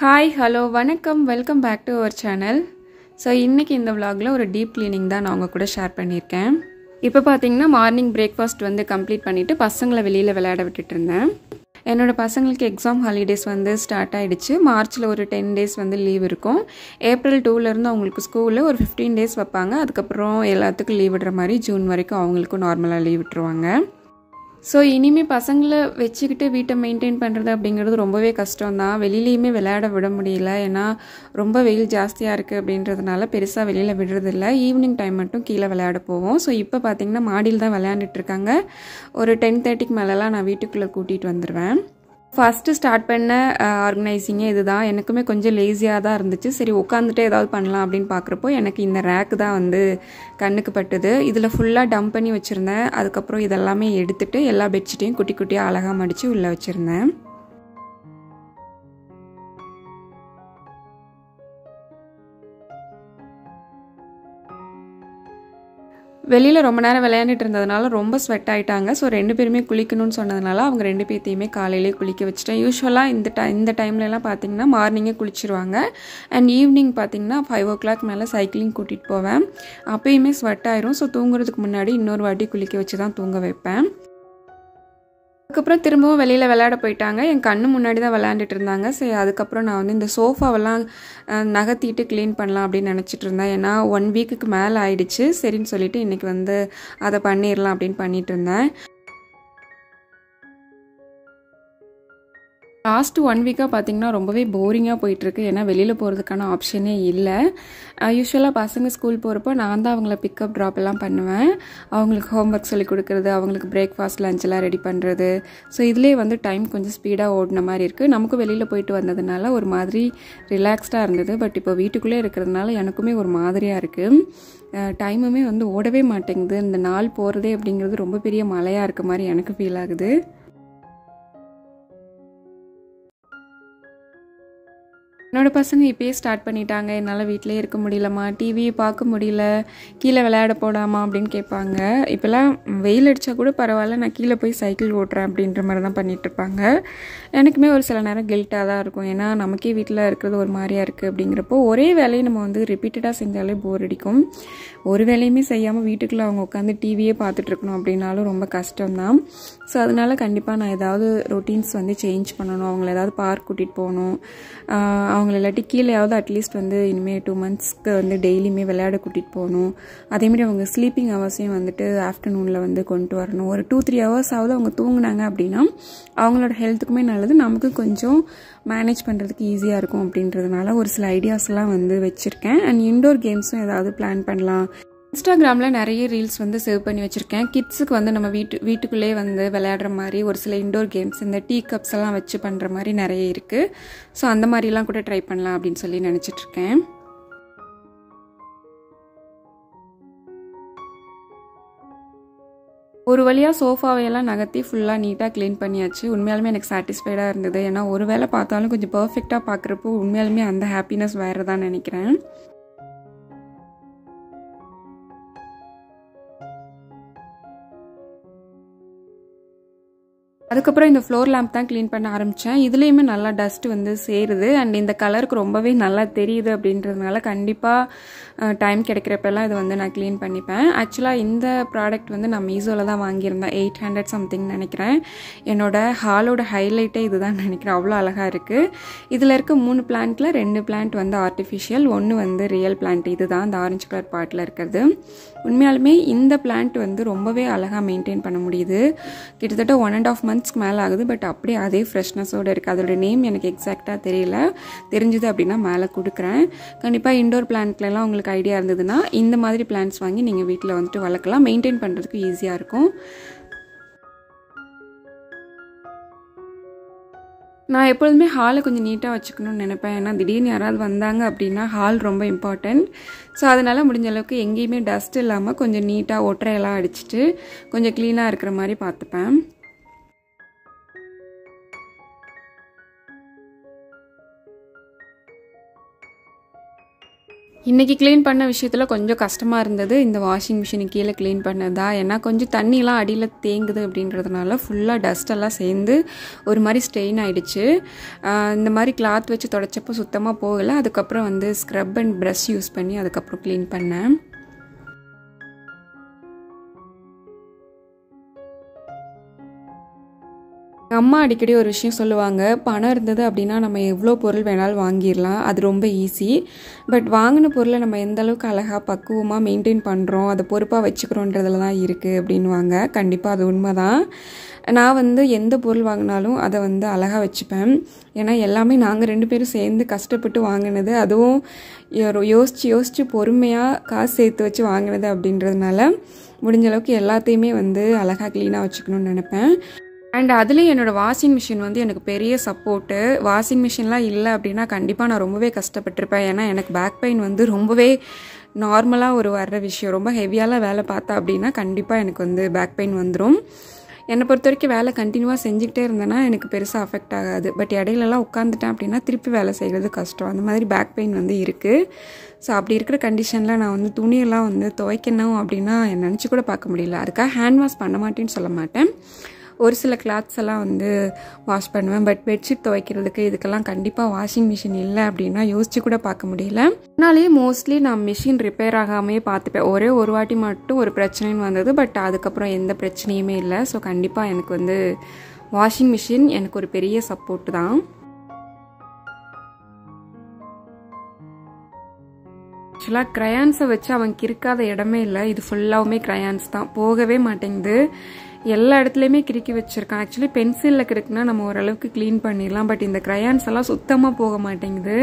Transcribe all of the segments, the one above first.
Hi, hello, வணக்கம், welcome back to our channel. So இன்றைக்கி இந்த vlogல ஒரு டீப் கிளீனிங் தான் நான் உங்கள் கூட ஷேர் பண்ணியிருக்கேன். இப்போ பார்த்தீங்கன்னா மார்னிங் பிரேக்ஃபாஸ்ட் வந்து கம்ப்ளீட் பண்ணிவிட்டு பசங்களை வெளியில் விளையாட விட்டுட்டு இருந்தேன். என்னோடய பசங்களுக்கு எக்ஸாம் ஹாலிடேஸ் வந்து ஸ்டார்ட் ஆகிடுச்சு. மார்ச்சில் ஒரு 10 days வந்து லீவ் இருக்கும். ஏப்ரல் 2லேருந்து அவங்களுக்கு ஸ்கூலில் ஒரு 15 days வைப்பாங்க. அதுக்கப்புறம் எல்லாத்துக்கும் லீவ் விடுற மாதிரி ஜூன் வரைக்கும் அவங்களுக்கும் நார்மலாக லீவ் விட்டுருவாங்க. ஸோ இனிமேல் பசங்களை வச்சுக்கிட்டு வீட்டை மெயின்டைன் பண்ணுறது அப்படிங்கிறது ரொம்பவே கஷ்டம்தான். வெளியிலையுமே விளையாட விட முடியல. ஏன்னா ரொம்ப வெயில் ஜாஸ்தியாக இருக்குது அப்படின்றதுனால பெருசாக வெளியில் விடுறதில்ல. ஈவினிங் டைம் மட்டும் கீழே விளையாட போவோம். ஸோ இப்போ பார்த்திங்கன்னா மாடியில் தான் விளையாண்டுட்ருக்காங்க. ஒரு 10:30க்கு மேலெலாம் நான் வீட்டுக்குள்ளே கூட்டிகிட்டு வந்துடுவேன். ஃபஸ்ட்டு ஸ்டார்ட் பண்ண ஆர்கனைசிங்கே இது தான். எனக்குமே கொஞ்சம் லேசியாக தான் இருந்துச்சு. சரி உட்காந்துட்டு ஏதாவது பண்ணலாம் அப்படின்னு பார்க்குறப்போ எனக்கு இந்த ரேக்கு தான் வந்து கண்ணுக்கு பட்டுது. இதில் ஃபுல்லாக டம்ப் பண்ணி வச்சுருந்தேன். அதுக்கப்புறம் இதெல்லாமே எடுத்துகிட்டு எல்லா பெட்ஷீட்டையும் குட்டி குட்டியாக அழகாக மடித்து உள்ளே வச்சுருந்தேன். வெளியில் ரொம்ப நேரம் விளையாண்டுட்டு இருந்ததுனால ரொம்ப ஸ்வெட் ஆகிட்டாங்க. ஸோ 2 பேருமே குளிக்கணும்னு சொன்னதுனால அவங்க 2 பேர்த்தையுமே காலையிலே குளிக்க வச்சுட்டேன். யூஸ்வலாக இந்த டைம்லலாம் பார்த்திங்கன்னா மார்னிங்கே குளிச்சிருவாங்க. அண்ட் ஈவினிங் பார்த்திங்கன்னா 5 o'clock மேலே சைக்கிளிங் கூட்டிகிட்டு போவேன். அப்போயுமே ஸ்வெட் ஆயிரும். ஸோ தூங்குறதுக்கு முன்னாடி இன்னொரு வாட்டி குளிக்க வச்சு தான் தூங்க வைப்பேன். அதுக்கப்புறம் திரும்பவும் வெளியில் விளையாட போயிட்டாங்க. என் கண்ணு முன்னாடி தான் விளையாண்டுட்டு இருந்தாங்க. சரி அதுக்கப்புறம் நான் வந்து இந்த சோஃபாவெல்லாம் நகர்த்திட்டு க்ளீன் பண்ணலாம் அப்படின்னு நினச்சிட்டு இருந்தேன். ஏன்னா 1 weekக்கு மேலே ஆயிடுச்சு. சரின்னு சொல்லிட்டு இன்றைக்கி வந்து அதை பண்ணிடலாம் அப்படின்னு பண்ணிட்டு இருந்தேன். லாஸ்ட்டு 1 week பார்த்திங்கன்னா ரொம்பவே போரிங்காக போயிட்டுருக்கு. ஏன்னா வெளியில் போகிறதுக்கான ஆப்ஷனே இல்லை. யூஸ்வலாக பசங்க ஸ்கூல் போகிறப்போ நான் தான் அவங்கள பிக்கப் ட்ராப் எல்லாம் பண்ணுவேன். அவங்களுக்கு ஹோம்ஒர்க் சொல்லிக் கொடுக்குறது, அவங்களுக்கு பிரேக்ஃபாஸ்ட் லஞ்செல்லாம் ரெடி பண்ணுறது. ஸோ இதிலே வந்து டைம் கொஞ்சம் ஸ்பீடாக ஓடின மாதிரி இருக்குது. நமக்கும் வெளியில் போயிட்டு வந்ததுனால ஒரு மாதிரி ரிலாக்ஸ்டாக இருந்தது. பட் இப்போ வீட்டுக்குள்ளே இருக்கிறதுனால எனக்குமே ஒரு மாதிரியாக இருக்குது. டைமுமே வந்து ஓடவே மாட்டேங்குது. இந்த நாள் போகிறதே அப்படிங்கிறது ரொம்ப பெரிய மலையாக இருக்க மாதிரி எனக்கு ஃபீல் ஆகுது. என்னோடய பசங்க இப்போயே ஸ்டார்ட் பண்ணிட்டாங்க. என்னால் வீட்டிலே இருக்க முடியலம்மா, டிவியை பார்க்க முடியல, கீழே விளையாட போடாமா அப்படின்னு கேட்பாங்க. இப்போல்லாம் வெயில் அடித்தா கூட பரவாயில்ல, நான் கீழே போய் சைக்கிள் ஓட்டுறேன் அப்படின்ற மாதிரி தான் பண்ணிகிட்ருப்பாங்க. எனக்குமே ஒரு சில நேரம் கில்ட்டாக தான் இருக்கும். ஏன்னா நமக்கே வீட்டில் இருக்கிறது ஒரு மாதிரியாக இருக்குது. அப்படிங்கிறப்போ ஒரே வேலையை நம்ம வந்து ரிப்பீட்டடாக செஞ்சாலே போர் அடிக்கும். ஒரு வேலையுமே செய்யாமல் வீட்டுக்குள்ளே அவங்க உட்காந்து டிவியே பார்த்துட்ருக்கணும் அப்படின்னாலும் ரொம்ப கஷ்டம்தான். ஸோ அதனால் கண்டிப்பாக நான் ஏதாவது ரொட்டீன்ஸ் வந்து சேஞ்ச் பண்ணணும். அவங்கள ஏதாவது பார்க் கூட்டிகிட்டு போகணும். அவங்கள இல்லாட்டி கீழேயாவது அட்லீஸ்ட் வந்து இனிமேல் 2 monthsக்கு வந்து டெய்லியுமே விளையாட கூட்டிகிட்டு போகணும். அதேமாதிரி அவங்க ஸ்லீப்பிங் ஹவர்ஸையும் வந்துட்டு ஆஃப்டர்நூனில் வந்து கொண்டு வரணும். ஒரு 2-3 hours ஆகுது அவங்க தூங்குனாங்க அப்படின்னா அவங்களோட ஹெல்த்துக்குமே நல்லது, நமக்கு கொஞ்சம் மேனேஜ் பண்ணுறதுக்கு ஈஸியாக இருக்கும். அப்படின்றதுனால ஒரு சில ஐடியாஸ்லாம் வந்து வச்சுருக்கேன். அண்ட் இன்டோர் கேம்ஸும் ஏதாவது பிளான் பண்ணலாம். இன்ஸ்டாகிராமில் நிறைய ரீல்ஸ் வந்து சேவ் பண்ணி வச்சுருக்கேன். கிட்ஸுக்கு வந்து நம்ம வீட்டுக்குள்ளே வந்து விளையாடுற மாதிரி ஒரு சில இன்டோர் கேம்ஸ், இந்த டீ கப்ஸ் எல்லாம் வச்சு பண்ணுற மாதிரி நிறைய இருக்குது. ஸோ அந்த மாதிரிலாம் கூட ட்ரை பண்ணலாம் அப்படின்னு சொல்லி நினச்சிட்ருக்கேன். ஒரு வழியாக சோஃபாவையெல்லாம் நகர்த்தி ஃபுல்லாக நீட்டாக க்ளீன் பண்ணியாச்சு. உண்மையாலுமே எனக்கு சாட்டிஸ்ஃபைடாக இருந்தது. ஏன்னா ஒரு வேளை பார்த்தாலும் கொஞ்சம் பர்ஃபெக்டாக பார்க்குறப்போ உண்மையாலுமே அந்த ஹாப்பினஸ் வேறு தான் நினைக்கிறேன். அதுக்கப்புறம் இந்த ஃப்ளோர் லேம்ப் தான் க்ளீன் பண்ண ஆரம்பித்தேன். இதுலேயுமே நல்லா டஸ்ட் வந்து சேருது. அண்ட் இந்த கலருக்கு ரொம்பவே நல்லா தெரியுது. அப்படின்றதுனால கண்டிப்பாக டைம் கிடைக்கிறப்பெல்லாம் இது வந்து நான் க்ளீன் பண்ணிப்பேன். ஆக்சுவலாக இந்த ப்ராடக்ட் வந்து நான் மீஷோவில் தான் வாங்கியிருந்தேன். 800 something நினைக்கிறேன். என்னோடய ஹாலோட ஹைலைட்டே இது தான் நினைக்கிறேன். அவ்வளோ அழகாக இருக்குது. இதில் இருக்க 3 பிளான்ட்டில் 2 பிளான்ட் வந்து ஆர்டிஃபிஷியல், 1 வந்து ரியல் பிளான்ட். இது தான் இந்த ஆரஞ்சு கலர் பாட்டில் இருக்கிறது. உண்மையாலுமே இந்த பிளான்ட் வந்து ரொம்பவே அழகாக மெயின்டைன் பண்ண முடியுது. கிட்டத்தட்ட 1.5 months மேலே ஆகுது. பட் அப்படியே அதே ஃப்ரெஷ்னஸோடு இருக்குது. அதோட நேம் எனக்கு எக்ஸாக்டாக தெரியல. தெரிஞ்சுது அப்படின்னா மேலே கொடுக்குறேன். கண்டிப்பாக இன்டோர் பிளான்ட்லாம் உங்களுக்கு ஐடியா இருந்ததுன்னா இந்த மாதிரி பிளான்ட்ஸ் வாங்கி நீங்கள் வீட்டில் வந்துட்டு வளர்க்கலாம். மெயின்டைன் பண்ணுறதுக்கு ஈஸியாக இருக்கும். நான் எப்பொழுதுமே ஹாலை கொஞ்சம் நீட்டாக வச்சுக்கணும்னு நினைப்பேன். ஏன்னா திடீர்னு யாராவது வந்தாங்க அப்படின்னா ஹால் ரொம்ப இம்பார்ட்டண்ட். ஸோ அதனால் முடிஞ்ச அளவுக்கு எங்கேயுமே டஸ்ட் இல்லாமல் கொஞ்சம் நீட்டாக ஒற்றையெல்லாம் அடிச்சுட்டு கொஞ்சம் க்ளீனாக இருக்கிற மாதிரி பார்த்துப்பேன். இன்றைக்கி க்ளீன் பண்ண விஷயத்தில் கொஞ்சம் கஷ்டமாக இருந்தது இந்த வாஷிங் மிஷினு கீழே க்ளீன் பண்ணதா. ஏன்னா கொஞ்சம் தண்ணிலாம் அடியில் தேங்குது அப்படின்றதுனால ஃபுல்லாக டஸ்டெல்லாம் சேர்ந்து ஒரு மாதிரி ஸ்ட்ரெயின் ஆகிடுச்சு. இந்த மாதிரி கிளாத் வச்சு தொடச்சப்போ சுத்தமாக போகலை. அதுக்கப்புறம் வந்து ஸ்க்ரப் அண்ட் ப்ரஷ் யூஸ் பண்ணி அதுக்கப்புறம் க்ளீன் பண்ணேன். அம்மா அடிக்கடி ஒரு விஷயம் சொல்லுவாங்க, பணம் இருந்தது அப்படின்னா நம்ம எவ்வளோ பொருள் வேணாலும் வாங்கிடலாம், அது ரொம்ப ஈஸி. பட் வாங்கின பொருளை நம்ம எந்த அளவுக்கு அழகாக பக்குவமாக மெயின்டைன் பண்ணுறோம், அதை பொறுப்பாக வச்சுக்கிறோன்றதுல தான் இருக்குது அப்படின்வாங்க. கண்டிப்பாக அது உண்மை தான். நான் வந்து எந்த பொருள் வாங்கினாலும் அதை வந்து அழகாக வச்சுப்பேன். ஏன்னா எல்லாமே நாங்கள் 2 பேரும் சேர்ந்து கஷ்டப்பட்டு வாங்கினது, அதுவும் யோசித்து பொறுமையாக காசு சேர்த்து வச்சு வாங்கினது அப்படின்றதுனால முடிஞ்ச அளவுக்கு எல்லாத்தையுமே வந்து அழகாக க்ளீனாக வச்சுக்கணும்னு நினைப்பேன். அண்ட் அதுலேயும் என்னோடய வாஷிங் மிஷின் வந்து எனக்கு பெரிய சப்போர்ட்டு. வாஷிங் மிஷின்லாம் இல்லை அப்படின்னா கண்டிப்பாக நான் ரொம்பவே கஷ்டப்பட்டிருப்பேன். ஏன்னா எனக்கு பேக் பெயின் வந்து ரொம்பவே நார்மலாக வர்ற விஷயம். ரொம்ப ஹெவியாலாம் வேலை பார்த்தா அப்படின்னா கண்டிப்பாக எனக்கு வந்து பேக் பெயின் வந்துடும். என்னை பொறுத்த வரைக்கும் வேலை கண்டினியூவாக செஞ்சுக்கிட்டே இருந்தேன்னா எனக்கு பெருசாக அஃபெக்ட் ஆகாது. பட் இடையிலலாம் உட்காந்துட்டேன் அப்படின்னா திருப்பி வேலை செய்கிறது கஷ்டம். அந்த மாதிரி பேக் பெயின் வந்து இருக்குது. ஸோ அப்படி இருக்கிற கண்டிஷனில் நான் வந்து துணியெல்லாம் வந்து துவைக்கணும் அப்படின்னா நினச்சி கூட பார்க்க முடியல. அதுக்காக ஹேண்ட் வாஷ் பண்ண மாட்டேன்னு சொல்ல மாட்டேன். ஒரு சில கிளாத்ஸ் எல்லாம் வந்து வாஷ் பண்ணுவேன். பட் பெட்ஷீட் துவைக்கிறதுக்கு இதுக்கெல்லாம் கண்டிப்பாக வாஷிங் மிஷின் இல்லை அப்படின்னா யோசிச்சு கூட பார்க்க முடியல. அதனாலேயே மோஸ்ட்லி நான் மிஷின் ரிப்பேர் ஆகாமே பார்த்துப்பேன். ஒரே ஒரு வாட்டி மட்டும் ஒரு பிரச்சனைன்னு வந்தது. பட் அதுக்கப்புறம் எந்த பிரச்சனையுமே இல்லை. ஸோ கண்டிப்பாக எனக்கு வந்து வாஷிங் மிஷின் எனக்கு ஒரு பெரிய சப்போர்ட் தான். ஆக்சுவலாக க்ரையான்ஸை வச்சு அவன் கிறுக்காத இடமே இல்லை. இது ஃபுல்லாகவுமே க்ரையான்ஸ் தான், போகவே மாட்டேங்குது. எல்லா இடத்துலையுமே கிறுக்கி வச்சுருக்கான். ஆக்சுவலி பென்சிலில் கிறுக்குனா நம்ம ஓரளவுக்கு க்ளீன் பண்ணிடலாம். பட் இந்த க்ரையான்ஸ் எல்லாம் சுத்தமாக போக மாட்டேங்குது.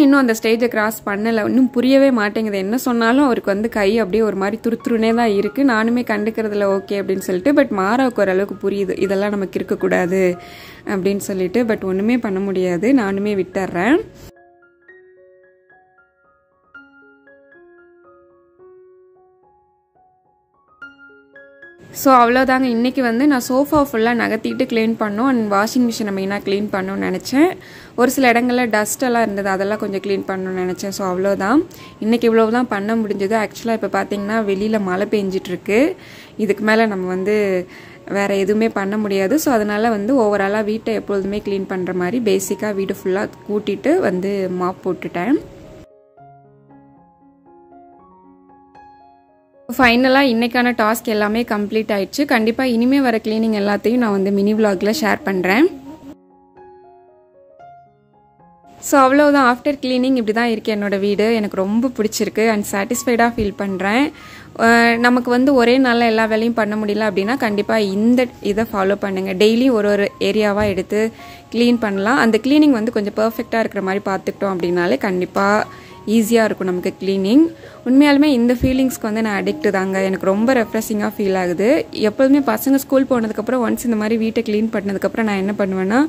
இன்னும் அந்த ஸ்டேஜை கிராஸ் பண்ணலை. இன்னும் புரியவே மாட்டேங்குது. என்ன சொன்னாலும் அவருக்கு வந்து கை அப்படியே ஒரு மாதிரி துருத்துருனே தான் இருக்குது. நானுமே கண்டுக்கிறதுல ஓகே அப்படின்னு சொல்லிட்டு, பட் மாறாவுக்கு ஓரளவுக்கு புரியுது இதெல்லாம் நமக்கு இருக்கக்கூடாது அப்படின்னு சொல்லிட்டு. பட் ஒன்றுமே பண்ண முடியாது, நானுமே விட்டுறேன். ஸோ அவ்வளோதாங்க. இன்றைக்கி வந்து நான் சோஃபா ஃபுல்லாக நகர்த்திட்டு க்ளீன் பண்ணோம். அண்ட் வாஷிங் மிஷினை மெயினாக க்ளீன் பண்ணணும்னு நினச்சேன். ஒரு சில இடங்களில் டஸ்ட்டெல்லாம் இருந்தது, அதெல்லாம் கொஞ்சம் க்ளீன் பண்ணணும்னு நினச்சேன். ஸோ அவ்வளோதான், இன்றைக்கி இவ்வளோ தான் பண்ண முடிஞ்சது. ஆக்சுவலாக இப்போ பார்த்திங்கன்னா வெளியில் மழை பெஞ்சிட்ருக்கு. இதுக்கு மேலே நம்ம வந்து வேறு எதுவுமே பண்ண முடியாது. ஸோ அதனால் வந்து ஓவராலாக வீட்டை எப்பொழுதுமே க்ளீன் பண்ணுற மாதிரி பேசிக்காக வீடு ஃபுல்லாக கூட்டிட்டு வந்து மாப் போட்டுட்டேன். ஃபைனலாக இன்றைக்கான டாஸ்க் எல்லாமே கம்ப்ளீட் ஆயிடுச்சு. கண்டிப்பாக இனிமேல் வர க்ளீனிங் எல்லாத்தையும் நான் வந்து மினி விலாகில் ஷேர் பண்ணுறேன். ஸோ அவ்வளோதான், ஆஃப்டர் க்ளீனிங் இப்படி தான் இருக்குது என்னோடய வீடு. எனக்கு ரொம்ப பிடிச்சிருக்கு அண்ட் சாட்டிஸ்ஃபைடாக ஃபீல் பண்ணுறேன். நமக்கு வந்து ஒரே நாளில் எல்லா வேலையும் பண்ண முடியல அப்படின்னா கண்டிப்பாக இந்த இதை ஃபாலோ பண்ணுங்கள். டெய்லி ஒரு ஏரியாவாக எடுத்து க்ளீன் பண்ணலாம். அந்த க்ளீனிங் வந்து கொஞ்சம் பர்ஃபெக்டாக இருக்கிற மாதிரி பார்த்துக்கிட்டோம் அப்படின்னாலே கண்டிப்பாக ஈஸியாக இருக்கும் நமக்கு க்ளீனிங். உண்மையாலுமே இந்த ஃபீலிங்ஸ்க்கு வந்து நான் அடிக்ட் தாங்க. எனக்கு ரொம்ப ரெஃப்ரெஷிங்காக ஃபீல் ஆகுது. எப்போதுமே பசங்க ஸ்கூல் போனதுக்கப்புறம் ஒன்ஸ் இந்த மாதிரி வீட்டை க்ளீன் பண்ணதுக்கப்புறம் நான் என்ன பண்ணுவேன்னா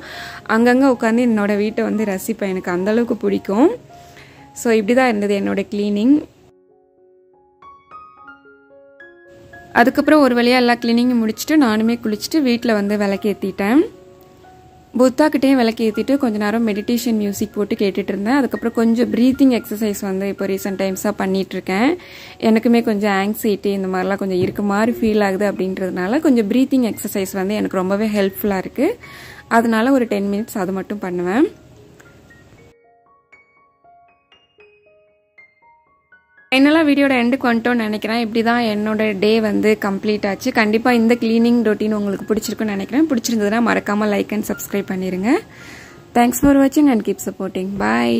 அங்கங்கே உட்காந்து என்னோடய வீட்டை வந்து ரசிப்பேன். எனக்கு அந்தளவுக்கு பிடிக்கும். ஸோ இப்படி தான் இருந்தது என்னோடய க்ளீனிங். அதுக்கப்புறம் ஒரு வழியாக எல்லா க்ளீனிங்கும் முடிச்சுட்டு நானுமே குளிச்சுட்டு வீட்டில் வந்து விளக்கேற்றிட்டேன். புத்தாக்கிட்டையும் விளக்கு ஏற்றிட்டு கொஞ்ச நேரம் மெடிடேஷன் மியூசிக் போட்டு கேட்டுட்டு இருந்தேன். அதுக்கப்புறம் கொஞ்சம் ப்ரீத்திங் எக்ஸசைஸ் வந்து இப்போ ரீசெண்ட் டைம்ஸாக பண்ணிகிட்ருக்கேன். எனக்குமே கொஞ்சம் ஆங்ஸைட்டி இந்த மாதிரிலாம் கொஞ்சம் இருக்க மாதிரி ஃபீல் ஆகுது அப்படின்றதுனால கொஞ்சம் ப்ரீத்திங் எக்ஸசைஸ் வந்து எனக்கு ரொம்பவே ஹெல்ப்ஃபுல்லாக இருக்குது. அதனால ஒரு 10 மினிட்ஸ் அது மட்டும் பண்ணுவேன். ஃபைனலாக வீடியோட எண்டுக்கு வந்துட்டோன்னு நினைக்கிறேன். இப்படி தான் என்னோட டே வந்து கம்ப்ளீட் ஆச்சு. கண்டிப்பாக இந்த க்ளீனிங் ரொட்டீன் உங்களுக்கு பிடிச்சிருக்குன்னு நினைக்கிறேன். பிடிச்சிருந்ததுன்னா மறக்காமல் லைக் அண்ட் சப்ஸ்கிரைப் பண்ணிடுங்க. தேங்க்ஸ் ஃபார் வாட்சிங் அண்ட் கீப் சப்போர்ட்டிங். பாய்.